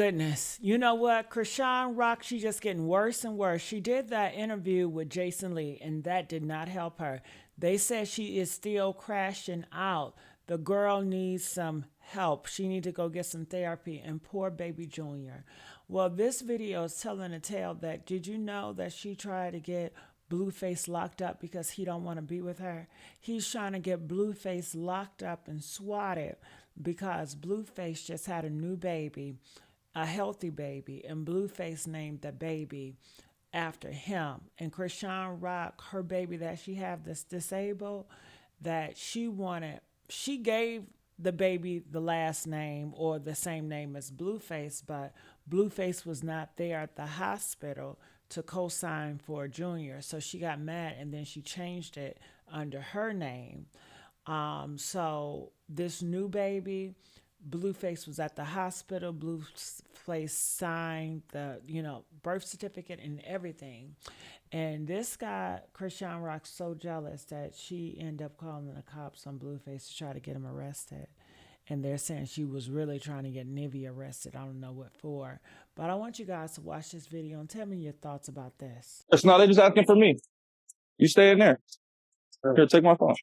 Goodness. You know what? Chrisean Rock, she's just getting worse and worse. She did that interview with Jason Lee, and that did not help her. They said she is still crashing out. The girl needs some help. She need to go get some therapy. And poor baby Junior. Well, this video is telling a tale that did you know that she tried to get Blueface locked up because he don't want to be with her? He's trying to get Blueface locked up and swatted because Blueface just had a new baby, a healthy baby, and Blueface named the baby after him. And Chrisean Rock, her baby that she have that's disabled, that she wanted, she gave the baby the last name or the same name as Blueface, but Blueface was not there at the hospital to co-sign for Junior. So she got mad and then she changed it under her name. So this new baby, Blueface was at the hospital. Blueface signed the, birth certificate and everything. And this guy, Chrisean Rock's so jealous that she ended up calling the cops on Blueface to try to get him arrested. And they're saying she was really trying to get Nevaeh arrested. I don't know what for. But I want you guys to watch this video and tell me your thoughts about this. It's not, they're just asking for me. You stay in there. Here, take my phone.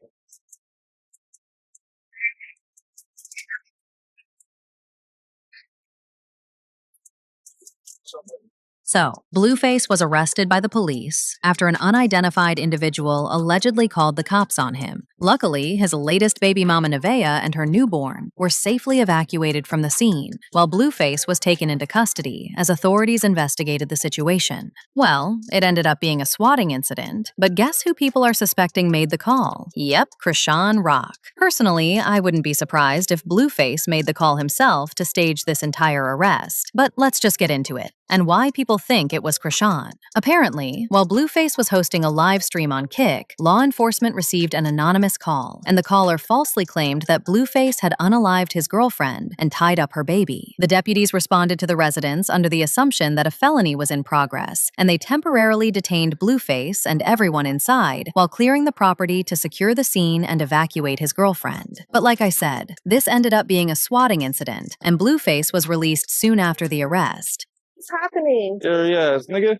So, Blueface was arrested by the police after an unidentified individual allegedly called the cops on him. Luckily, his latest baby mama Nevaeh and her newborn were safely evacuated from the scene, while Blueface was taken into custody as authorities investigated the situation. Well, it ended up being a swatting incident, but guess who people are suspecting made the call? Yep, Chrisean Rock. Personally, I wouldn't be surprised if Blueface made the call himself to stage this entire arrest, but let's just get into it and why people think it was Chrisean. Apparently, while Blueface was hosting a live stream on Kick, law enforcement received an anonymous call, and the caller falsely claimed that Blueface had unalived his girlfriend and tied up her baby. The deputies responded to the residents under the assumption that a felony was in progress, and they temporarily detained Blueface and everyone inside while clearing the property to secure the scene and evacuate his girlfriend. But like I said, this ended up being a swatting incident, and Blueface was released soon after the arrest. What's happening? There he is, nigga.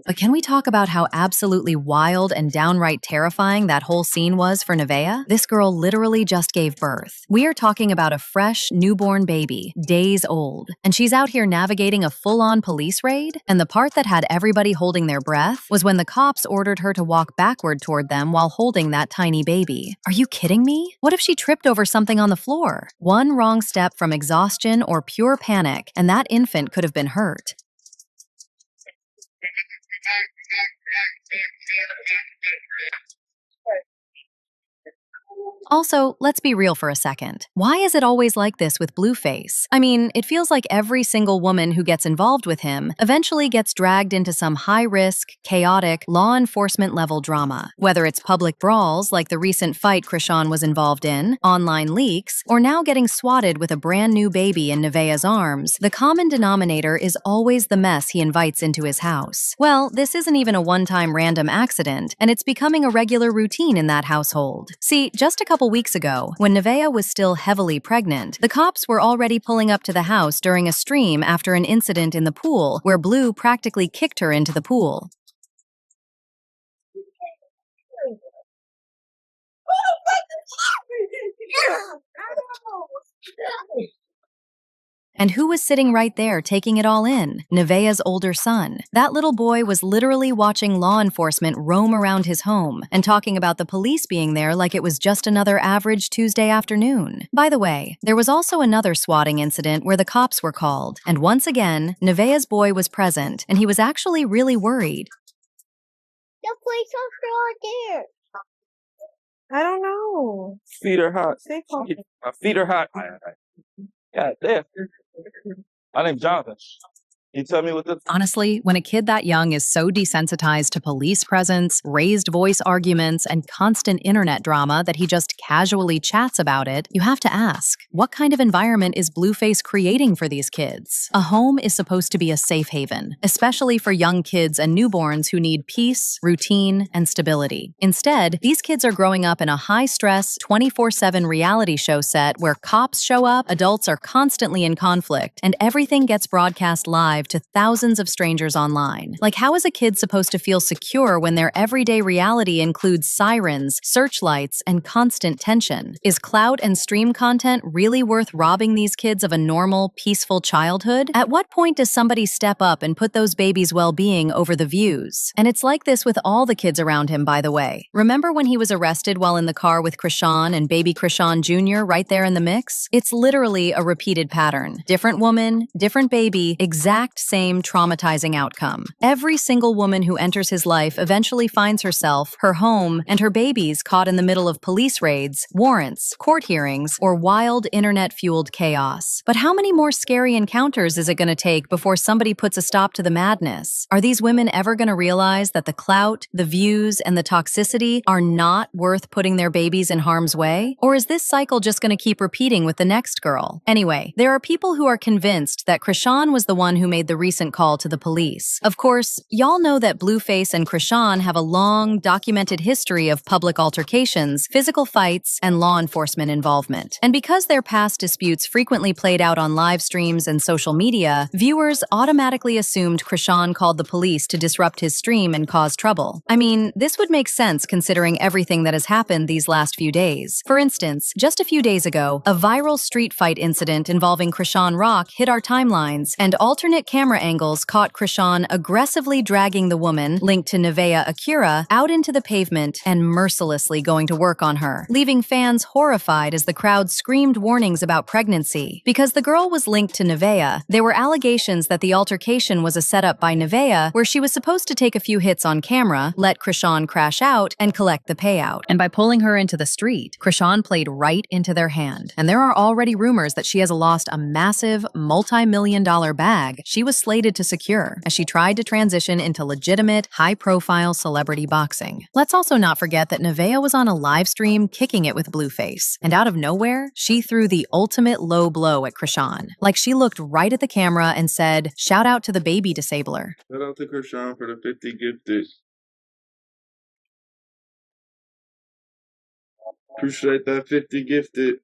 But can we talk about how absolutely wild and downright terrifying that whole scene was for Nevaeh? This girl literally just gave birth. We are talking about a fresh, newborn baby, days old, and she's out here navigating a full-on police raid? And the part that had everybody holding their breath was when the cops ordered her to walk backward toward them while holding that tiny baby. Are you kidding me? What if she tripped over something on the floor? One wrong step from exhaustion or pure panic, and that infant could have been hurt. Also, let's be real for a second. Why is it always like this with Blueface? I mean, it feels like every single woman who gets involved with him eventually gets dragged into some high-risk, chaotic, law enforcement-level drama. Whether it's public brawls like the recent fight Chrisean was involved in, online leaks, or now getting swatted with a brand new baby in Nevaeh's arms, the common denominator is always the mess he invites into his house. Well, this isn't even a one-time random accident, and it's becoming a regular routine in that household. See, just a couple weeks ago, when Nevaeh was still heavily pregnant, the cops were already pulling up to the house during a stream after an incident in the pool where Blue practically kicked her into the pool. And who was sitting right there taking it all in? Nevaeh's older son. That little boy was literally watching law enforcement roam around his home and talking about the police being there like it was just another average Tuesday afternoon. By the way, there was also another swatting incident where the cops were called, and once again, Nevaeh's boy was present, and he was actually really worried. The police officer out there. I don't know. Feet are hot. My feet are hot. Yeah, there. My name's Jonathan. You tell me what the Honestly, when a kid that young is so desensitized to police presence, raised voice arguments, and constant internet drama that he just casually chats about it, you have to ask, what kind of environment is Blueface creating for these kids? A home is supposed to be a safe haven, especially for young kids and newborns who need peace, routine, and stability. Instead, these kids are growing up in a high-stress, 24/7 reality show set where cops show up, adults are constantly in conflict, and everything gets broadcast live to thousands of strangers online. Like, how is a kid supposed to feel secure when their everyday reality includes sirens, searchlights, and constant tension? Is clout and stream content really worth robbing these kids of a normal, peaceful childhood? At what point does somebody step up and put those babies' well-being over the views? And it's like this with all the kids around him, by the way. Remember when he was arrested while in the car with Chrisean and baby Chrisean Jr. right there in the mix? It's literally a repeated pattern. Different woman, different baby, exact same traumatizing outcome. Every single woman who enters his life eventually finds herself, her home, and her babies caught in the middle of police raids, warrants, court hearings, or wild internet-fueled chaos. But how many more scary encounters is it going to take before somebody puts a stop to the madness? Are these women ever going to realize that the clout, the views, and the toxicity are not worth putting their babies in harm's way? Or is this cycle just going to keep repeating with the next girl? Anyway, there are people who are convinced that Chrisean was the one who made the recent call to the police. Of course, y'all know that Blueface and Chrisean have a long, documented history of public altercations, physical fights, and law enforcement involvement. And because their past disputes frequently played out on live streams and social media, viewers automatically assumed Chrisean called the police to disrupt his stream and cause trouble. I mean, this would make sense considering everything that has happened these last few days. For instance, just a few days ago, a viral street fight incident involving Chrisean Rock hit our timelines, and alternate camera angles caught Chrisean aggressively dragging the woman, linked to Nevaeh Akira, out into the pavement and mercilessly going to work on her, leaving fans horrified as the crowd screamed warnings about pregnancy. Because the girl was linked to Nevaeh, there were allegations that the altercation was a setup by Nevaeh where she was supposed to take a few hits on camera, let Chrisean crash out, and collect the payout. And by pulling her into the street, Chrisean played right into their hand. And there are already rumors that she has lost a massive, multi-million-dollar bag she was slated to secure as she tried to transition into legitimate, high-profile celebrity boxing. Let's also not forget that Nevaeh was on a live stream kicking it with Blueface, and out of nowhere, she threw the ultimate low blow at Chrisean. Like, she looked right at the camera and said, "Shout out to the baby disabler." shout out to Chrisean for the 50 gifted. Appreciate that 50 gifted.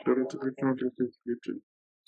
Shout out to Chrisean for the 50 gifted.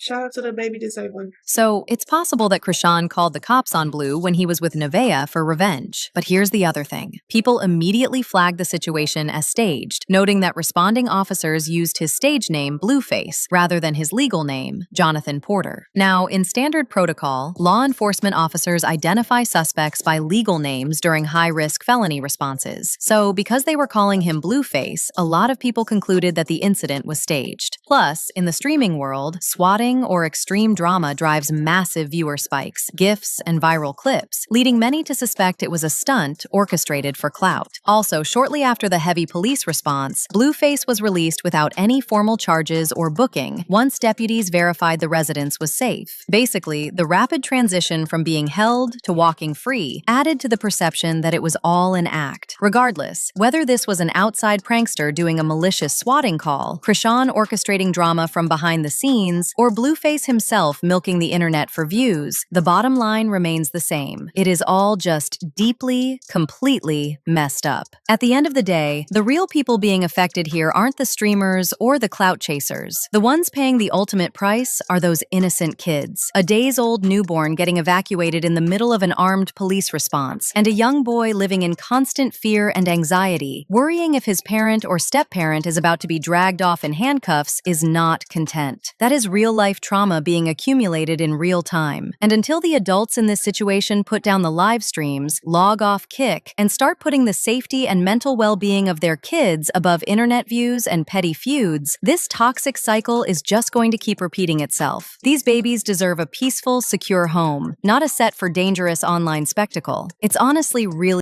Shout out to the baby disabler. So, it's possible that Chrisean called the cops on Blue when he was with Nevaeh for revenge. But here's the other thing. People immediately flagged the situation as staged, noting that responding officers used his stage name, Blueface, rather than his legal name, Jonathan Porter. Now, in standard protocol, law enforcement officers identify suspects by legal names during high-risk felony responses. So, because they were calling him Blueface, a lot of people concluded that the incident was staged. Plus, in the streaming world, swatting or extreme drama drives massive viewer spikes, GIFs, and viral clips, leading many to suspect it was a stunt orchestrated for clout. Also, shortly after the heavy police response, Blueface was released without any formal charges or booking once deputies verified the residence was safe. Basically, the rapid transition from being held to walking free added to the perception that it was all an act. Regardless, whether this was an outside prankster doing a malicious swatting call, Chrisean orchestrating drama from behind the scenes, or Blueface himself milking the internet for views, the bottom line remains the same. It is all just deeply, completely messed up. At the end of the day, the real people being affected here aren't the streamers or the clout chasers. The ones paying the ultimate price are those innocent kids. A days-old newborn getting evacuated in the middle of an armed police response, and a young boy living in constant fear and anxiety, worrying if his parent or step-parent is about to be dragged off in handcuffs is not content. That is real-life trauma being accumulated in real time. And until the adults in this situation put down the live streams, log off Kick, and start putting the safety and mental well-being of their kids above internet views and petty feuds, this toxic cycle is just going to keep repeating itself. These babies deserve a peaceful, secure home, not a set for dangerous online spectacle. It's honestly really